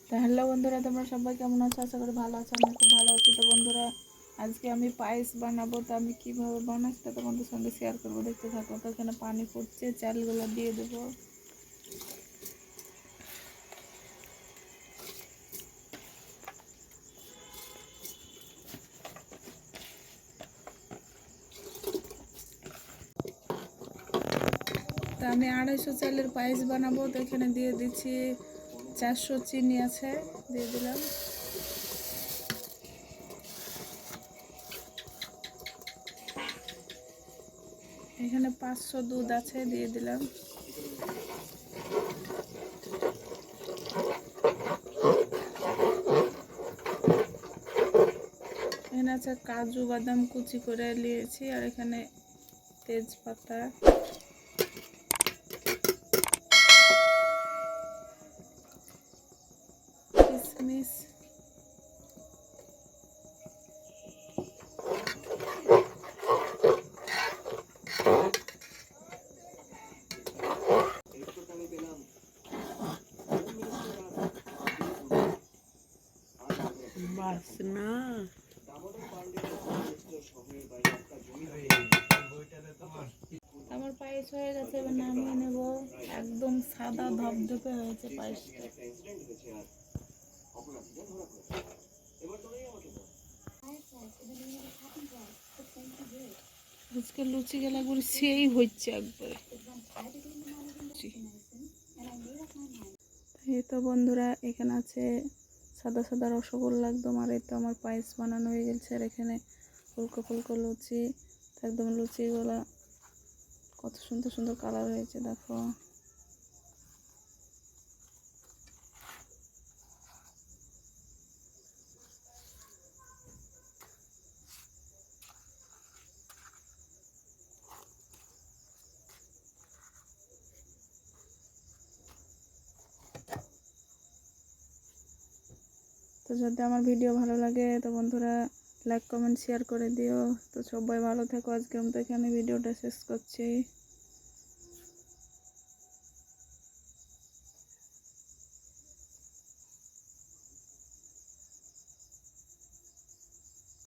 তো হ্যালো বন্ধুরা, তোমরা সবাই কেমন আছো? আশা করি ভালো আছো। আমি খুব ভালো আছি। তো বন্ধুরা, আজকে আমি পায়েস বানাবো। তো আমি কীভাবে বানাই সেটা তোমাদের সঙ্গে শেয়ার করবো, দেখতে থাকো। তো এখানে পানি ফুটছে, চালগুলো দিয়ে দেবো। তো আমি 250 চালের পায়েস বানাবো। তো এখানে দিয়ে দিচ্ছি 400 চিনি আছে, দিয়ে দিলাম। এখানে 500 দুধ আছে, দিয়ে দিলাম। এখানে আছে কাজু বাদাম কুচি করে নিয়েছি, আর এখানে তেজপাতা, কিশমিশ, বাসনা আমার পায়েস হয়ে গেছে, এবার নামিয়ে নেব। একদম সাদা ধবধবে হয়েছে পায়েসটা। আজকে লুচি গেলা করে সেই হচ্ছে একবারে। এই তো বন্ধুরা, এখানে আছে সাদা সাদা রসগোল্লা একদম। আর এই তো আমার পায়েস বানানো হয়ে গেছে। আর এখানে ফুলকো ফুলকো লুচি, একদম লুচিগুলা কত সুন্দর সুন্দর কালার হয়েছে, দেখো। তো যদি আমার ভিডিও ভালো লাগে তো বন্ধুরা লাইক কমেন্ট শেয়ার করে দিও। তো সবাই ভালো থেকো। আজকের মতো এখানে ভিডিওটা শেষ করছি।